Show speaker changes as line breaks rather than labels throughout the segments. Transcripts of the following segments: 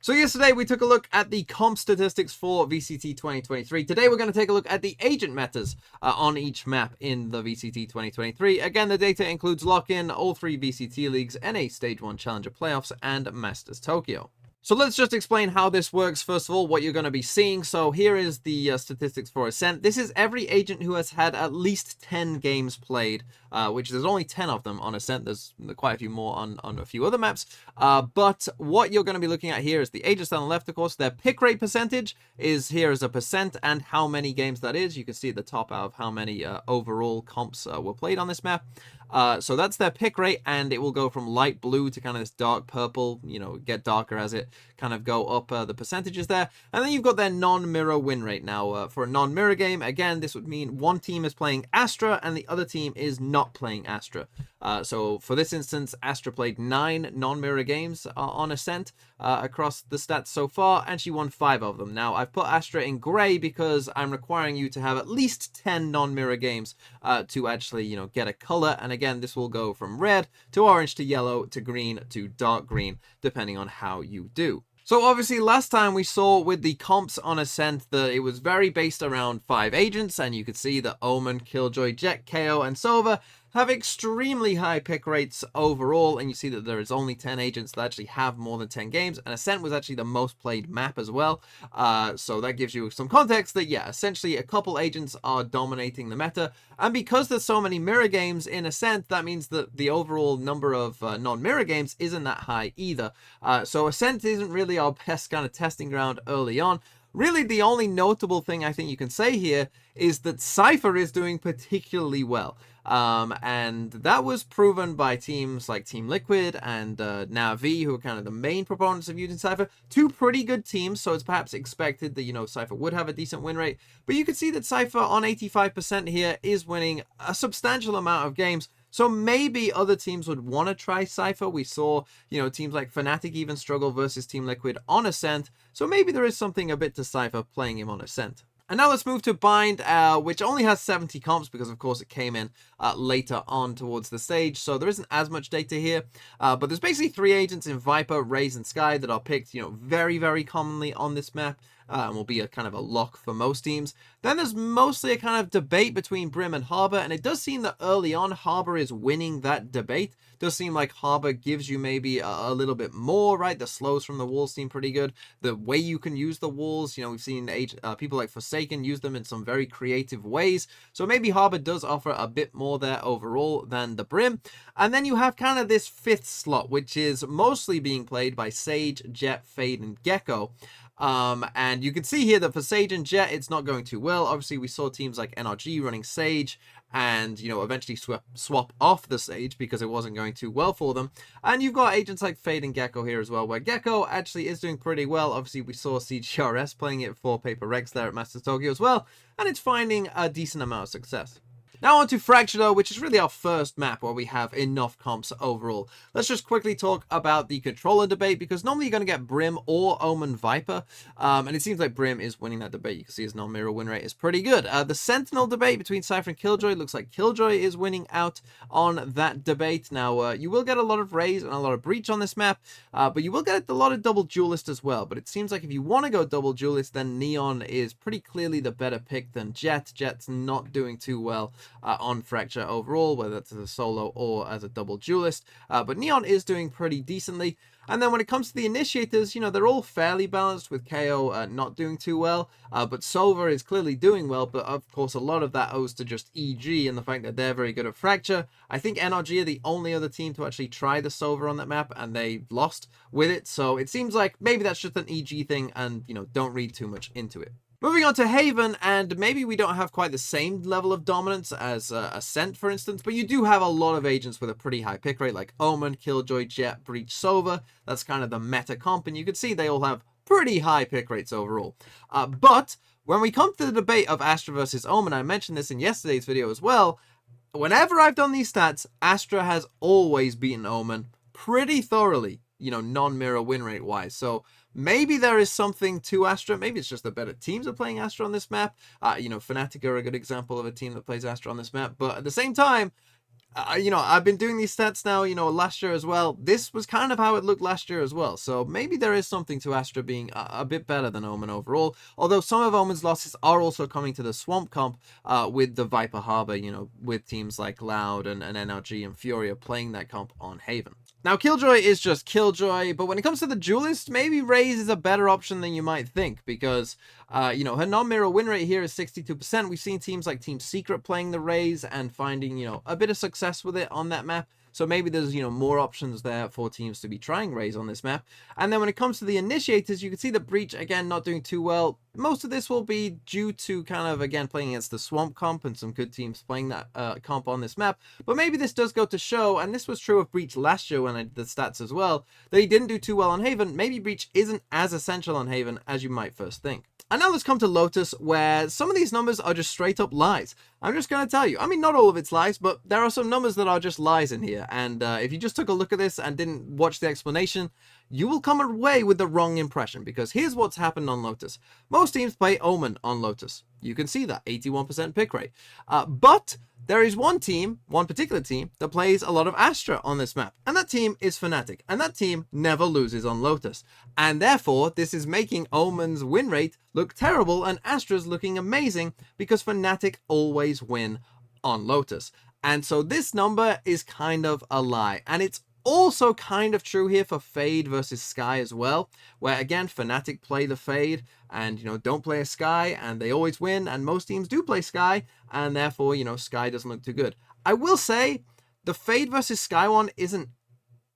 So yesterday we took a look at the comp statistics for VCT 2023. Today we're going to take a look at the agent metas on each map in the VCT 2023. Again, the data includes lock-in, all 3 VCT leagues, NA Stage 1 Challenger Playoffs, and Masters Tokyo. So let's just explain how this works. First of all, what you're going to be seeing. So here is the statistics for Ascent. This is every agent who has had at least 10 games played, which there's only 10 of them on Ascent. There's quite a few more on a few other maps. But what you're going to be looking at here is the agents on the left, of course. Their pick rate percentage is here as a percent and how many games that is. You can see at the top out of how many overall comps were played on this map. So that's their pick rate, and it will go from light blue to kind of this dark purple, get darker as it kind of go up the percentages there. And then you've got their non-mirror win rate. Now, for a non-mirror game, again, this would mean one team is playing Astra and the other team is not playing Astra. So for this instance, Astra played 9 non-mirror games on Ascent across the stats so far, and she won 5 of them. Now, I've put Astra in gray because I'm requiring you to have at least 10 non-mirror games to actually, get a color. And again, this will go from red to orange to yellow to green to dark green, depending on how you do. So obviously last time we saw with the comps on Ascent that it was very based around 5 agents, and you could see that Omen, Killjoy, Jet, KO, and Sova have extremely high pick rates overall, and you see that there is only 10 agents that actually have more than 10 games, and Ascent was actually the most played map as well. So that gives you some context that, yeah, essentially a couple agents are dominating the meta, and because there's so many mirror games in Ascent, that means that the overall number of non-mirror games isn't that high either. So Ascent isn't really our best kind of testing ground early on. Really, the only notable thing I think you can say here is that Cypher is doing particularly well. And that was proven by teams like Team Liquid and Navi, who are kind of the main proponents of using Cypher. 2 pretty good teams, so it's perhaps expected that, Cypher would have a decent win rate. But you can see that Cypher on 85% here is winning a substantial amount of games. So maybe other teams would want to try Cypher. We saw, teams like Fnatic even struggle versus Team Liquid on Ascent. So maybe there is something a bit to Cypher playing him on Ascent. And now let's move to Bind, which only has 70 comps because, of course, it came in later on towards the stage. So there isn't as much data here. But there's basically 3 agents in Viper, Raze, and Skye that are picked, very, very commonly on this map. And will be a kind of a lock for most teams. Then there's mostly a kind of debate between Brim and Harbor, and it does seem that early on Harbor is winning that debate. It does seem like Harbor gives you maybe a little bit more, right? The slows from the walls seem pretty good. The way you can use the walls, we've seen people like Forsaken use them in some very creative ways. So maybe Harbor does offer a bit more there overall than the Brim. And then you have kind of this 5th slot, which is mostly being played by Sage, Jet, Fade, and Gecko. And you can see here that for Sage and Jet, it's not going too well. Obviously, we saw teams like NRG running Sage and, eventually swap off the Sage because it wasn't going too well for them. And you've got agents like Fade and Gecko here as well, where Gecko actually is doing pretty well. Obviously, we saw CGRS playing it for Pickrates there at Masters Tokyo as well, and it's finding a decent amount of success. Now on to Fracture, though, which is really our first map where we have enough comps overall. Let's just quickly talk about the controller debate, because normally you're going to get Brim or Omen Viper, and it seems like Brim is winning that debate. You can see his non-mirror win rate is pretty good. The Sentinel debate between Cypher and Killjoy looks like Killjoy is winning out on that debate. Now, you will get a lot of Raze and a lot of Breach on this map, but you will get a lot of double Duelist as well. But it seems like if you want to go double Duelist, then Neon is pretty clearly the better pick than Jet. Jet's not doing too well on Fracture overall, whether that's as a solo or as a double duelist, but Neon is doing pretty decently. And then when it comes to the initiators, they're all fairly balanced, with KO not doing too well, but Sova is clearly doing well, but of course a lot of that owes to just EG and the fact that they're very good at Fracture. I think NRG are the only other team to actually try the Sova on that map, and they lost with it, so it seems like maybe that's just an EG thing, and don't read too much into it. Moving on to Haven, and maybe we don't have quite the same level of dominance as Ascent, for instance, but you do have a lot of agents with a pretty high pick rate, like Omen, Killjoy, Jet, Breach, Sova. That's kind of the meta comp, and you can see they all have pretty high pick rates overall. But when we come to the debate of Astra versus Omen, I mentioned this in yesterday's video as well, whenever I've done these stats, Astra has always beaten Omen pretty thoroughly, non-mirror win rate wise. So maybe there is something to Astra. Maybe it's just the better teams are playing Astra on this map. Fnatic are a good example of a team that plays Astra on this map. But at the same time, I've been doing these stats now, last year as well. This was kind of how it looked last year as well. So maybe there is something to Astra being a bit better than Omen overall. Although some of Omen's losses are also coming to the Swamp comp with the Viper Harbor, with teams like Loud and NRG and Furia playing that comp on Haven. Now, Killjoy is just Killjoy, but when it comes to the Duelist, maybe Raze is a better option than you might think, because, her non-mirror win rate here is 62%. We've seen teams like Team Secret playing the Raze and finding, a bit of success with it on that map. So maybe there's, more options there for teams to be trying Raze on this map. And then when it comes to the Initiators, you can see the Breach, again, not doing too well. Most of this will be due to kind of, again, playing against the Swamp comp and some good teams playing that comp on this map. But maybe this does go to show, and this was true of Breach last year when I did the stats as well, that he didn't do too well on Haven. Maybe Breach isn't as essential on Haven as you might first think. And now let's come to Lotus, where some of these numbers are just straight up lies. I'm just going to tell you. I mean, not all of it's lies, but there are some numbers that are just lies in here. And if you just took a look at this and didn't watch the explanation, you will come away with the wrong impression, because here's what's happened on Lotus. Most teams play Omen on Lotus. You can see that, 81% pick rate. But there is one particular team, that plays a lot of Astra on this map. And that team is Fnatic. And that team never loses on Lotus. And therefore, this is making Omen's win rate look terrible and Astra's looking amazing, because Fnatic always win on Lotus. And so this number is kind of a lie. And it's also kind of true here for Fade versus Sky as well, where again Fnatic play the Fade and don't play a Sky, and they always win, and most teams do play Sky, and therefore Sky doesn't look too good. I will say the Fade versus Sky one isn't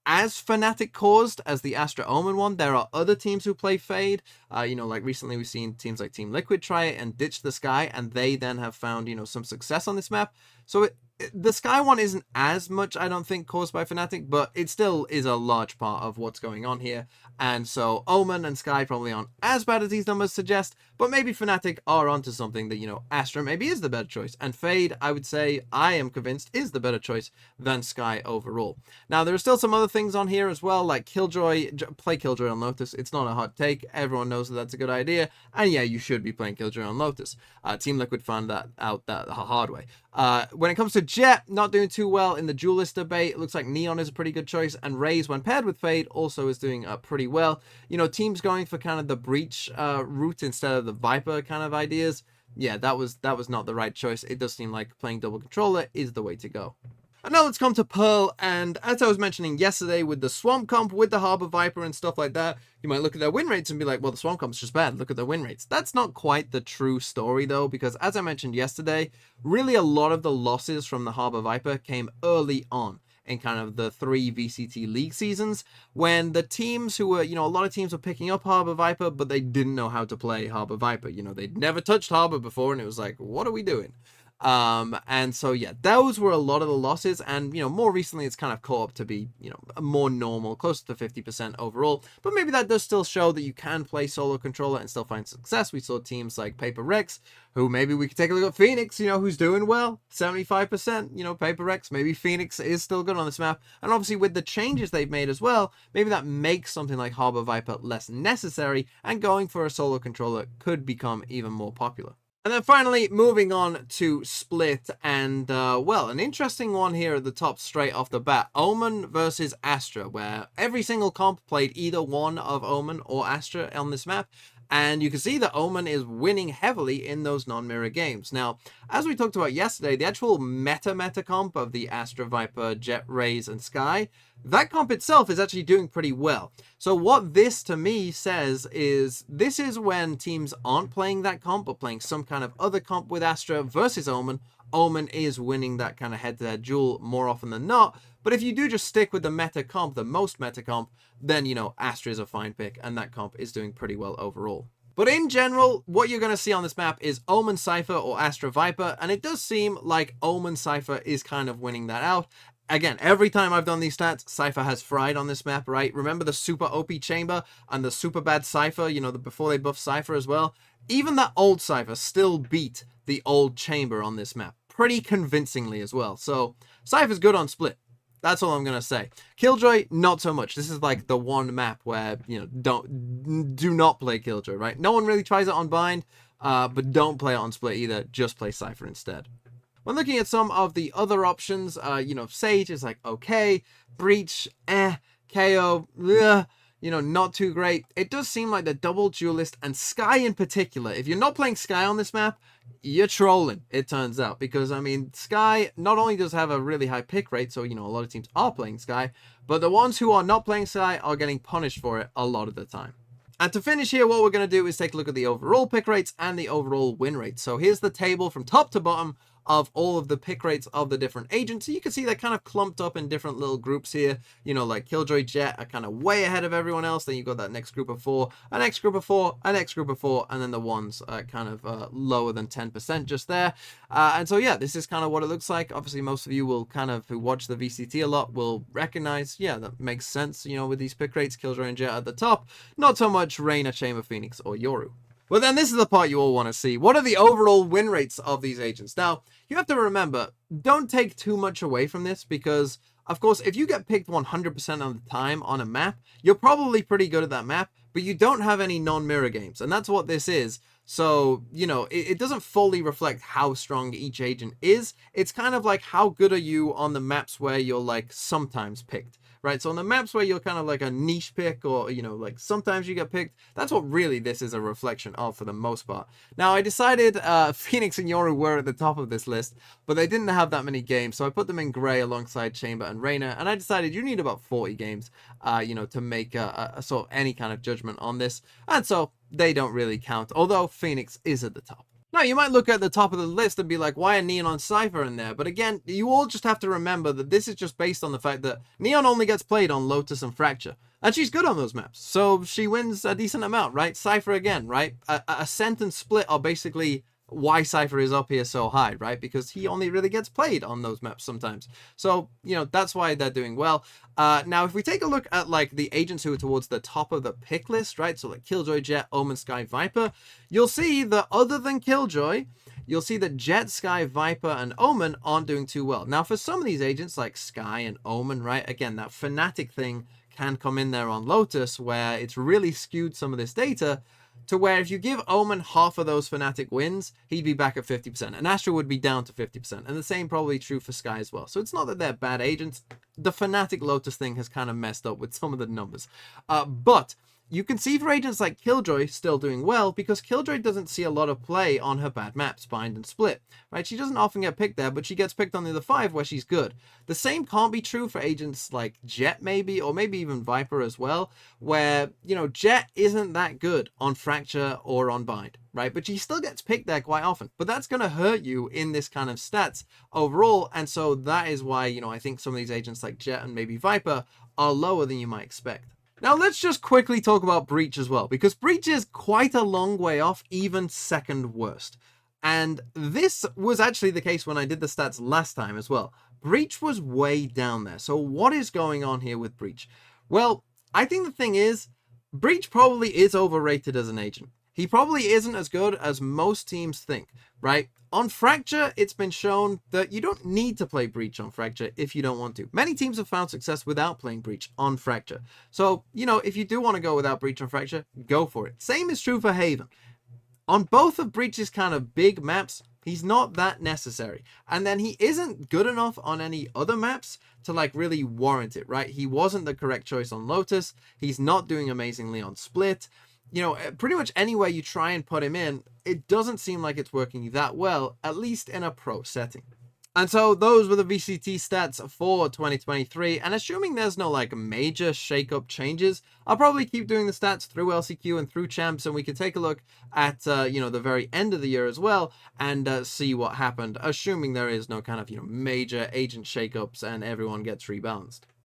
as Fnatic caused as the Astra Omen one. There are other teams who play Fade. Like recently we've seen teams like Team Liquid try it and ditch the Sky, and they then have found some success on this map. So the Sky one isn't as much, I don't think, caused by Fnatic, but it still is a large part of what's going on here. And so Omen and Sky probably aren't as bad as these numbers suggest, but maybe Fnatic are onto something that, Astra maybe is the better choice. And Fade, I would say, I am convinced, is the better choice than Sky overall. Now, there are still some other things on here as well, like Killjoy. Play Killjoy on Lotus. It's not a hot take. Everyone knows that that's a good idea. And yeah, you should be playing Killjoy on Lotus. Team Liquid found that out the hard way. When it comes to Jet, not doing too well in the Duelist debate. It looks like Neon is a pretty good choice, and Raze, when paired with Fade, also is doing pretty well. Teams going for kind of the Breach route instead of the Viper kind of ideas. Yeah, that was not the right choice. It does seem like playing double controller is the way to go. And now let's come to Pearl, and as I was mentioning yesterday with the Swamp comp, with the Harbor Viper and stuff like that, you might look at their win rates and be like, well, the Swamp comp's just bad, look at their win rates. That's not quite the true story though, because as I mentioned yesterday, really a lot of the losses from the Harbor Viper came early on in kind of the 3 VCT league seasons, when the teams who were, a lot of teams were picking up Harbor Viper, but they didn't know how to play Harbor Viper. They'd never touched Harbor before, and it was like, what are we doing? And so yeah, those were a lot of the losses, and more recently it's kind of caught up to be more normal, closer to 50% overall. But maybe that does still show that you can play solo controller and still find success. We saw teams like Pickrates, who maybe we could take a look at Phoenix, who's doing well, 75%, Pickrates. Maybe Phoenix is still good on this map, and obviously with the changes they've made as well, maybe that makes something like Harbor Viper less necessary, and going for a solo controller could become even more popular. And then finally, moving on to Split, and, well, an interesting one here at the top straight off the bat. Omen versus Astra, where every single comp played either one of Omen or Astra on this map. And you can see that Omen is winning heavily in those non-mirror games. Now, as we talked about yesterday, the actual meta comp of the Astra, Viper, Jet, Raze, and Sky, that comp itself is actually doing pretty well. So what this to me says is, this is when teams aren't playing that comp, but playing some kind of other comp with Astra versus Omen. Omen is winning that kind of head-to-head duel more often than not. But if you do just stick with the meta comp, the most meta comp, then, Astra is a fine pick, and that comp is doing pretty well overall. But in general, what you're going to see on this map is Omen Cypher or Astra Viper, and it does seem like Omen Cypher is kind of winning that out. Again, every time I've done these stats, Cypher has fried on this map, right? Remember the super OP Chamber and the super bad Cypher, before they buffed Cypher as well? Even that old Cypher still beat the old Chamber on this map, pretty convincingly as well. So, Cypher's good on Split. That's all I'm going to say. Killjoy, not so much. This is like the one map where, do not play Killjoy, right? No one really tries it on Bind, but don't play it on Split either. Just play Cypher instead. When looking at some of the other options, Sage is like, okay, Breach, KO, ugh, not too great. It does seem like the double duelist and Skye in particular, if you're not playing Skye on this map, you're trolling, it turns out, because I mean, Skye not only does have a really high pick rate, so a lot of teams are playing Skye, but the ones who are not playing Skye are getting punished for it a lot of the time. And to finish here, what we're going to do is take a look at the overall pick rates and the overall win rates. So here's the table from top to bottom of all of the pick rates of the different agents. So you can see they're kind of clumped up in different little groups here. Like Killjoy, Jett are kind of way ahead of everyone else. Then you've got that next group of 4, a next group of 4, a next group of 4, and then the ones kind of lower than 10% just there. And so yeah, this is kind of what it looks like. Obviously, most of you will kind of, who watch the VCT a lot, will recognize, yeah, that makes sense, with these pick rates, Killjoy and Jett at the top. Not so much Reyna, Chamber, Phoenix, or Yoru. Well, then this is the part you all want to see. What are the overall win rates of these agents? Now, you have to remember, don't take too much away from this because, of course, if you get picked 100% of the time on a map, you're probably pretty good at that map, but you don't have any non-mirror games, and that's what this is. So, it doesn't fully reflect how strong each agent is. It's kind of like how good are you on the maps where you're, like, sometimes picked. Right, so on the maps where you're kind of like a niche pick or, like sometimes you get picked, that's what really this is a reflection of for the most part. Now, I decided Phoenix and Yoru were at the top of this list, but they didn't have that many games, so I put them in gray alongside Chamber and Reyna, and I decided you need about 40 games, to make a sort of any kind of judgment on this, and so they don't really count, although Phoenix is at the top. Now, you might look at the top of the list and be like, why are Neon on Cypher in there? But again, you all just have to remember that this is just based on the fact that Neon only gets played on Lotus and Fracture. And she's good on those maps, so she wins a decent amount, right? Cypher again, right? Ascent and Split are basically why Cypher is up here so high, right? Because he only really gets played on those maps sometimes. So, that's why they're doing well. Now, if we take a look at, like, the agents who are towards the top of the pick list, right? So, like, Killjoy, Jett, Omen, Skye, Viper, you'll see that other than Killjoy, you'll see that Jett, Skye, Viper, and Omen aren't doing too well. Now, for some of these agents, like Skye and Omen, right? Again, that Fnatic thing can come in there on Lotus, where it's really skewed some of this data, to where if you give Omen half of those Fnatic wins, he'd be back at 50%, and Astra would be down to 50%, and the same probably true for Skye as well. So it's not that they're bad agents. The Fnatic Lotus thing has kind of messed up with some of the numbers. But you can see for agents like Killjoy still doing well because Killjoy doesn't see a lot of play on her bad maps, Bind and Split, right? She doesn't often get picked there, but she gets picked on the other 5 where she's good. The same can't be true for agents like Jett maybe, or maybe even Viper as well, where, Jett isn't that good on Fracture or on Bind, right? But she still gets picked there quite often, but that's going to hurt you in this kind of stats overall, and so that is why, I think some of these agents like Jett and maybe Viper are lower than you might expect. Now, let's just quickly talk about Breach as well, because Breach is quite a long way off even second worst. And this was actually the case when I did the stats last time as well. Breach was way down there. So what is going on here with Breach? Well, I think the thing is, Breach probably is overrated as an agent. He probably isn't as good as most teams think, right? On Fracture, it's been shown that you don't need to play Breach on Fracture if you don't want to. Many teams have found success without playing Breach on Fracture. So, if you do want to go without Breach on Fracture, go for it. Same is true for Haven. On both of Breach's kind of big maps, he's not that necessary. And then he isn't good enough on any other maps to like really warrant it, right? He wasn't the correct choice on Lotus. He's not doing amazingly on Split. Pretty much anywhere you try and put him in, it doesn't seem like it's working that well, at least in a pro setting. And so those were the VCT stats for 2023, and assuming there's no like major shake-up changes, I'll probably keep doing the stats through LCQ and through champs, and we can take a look at the very end of the year as well and see what happened, assuming there is no kind of major agent shake-ups and everyone gets rebalanced.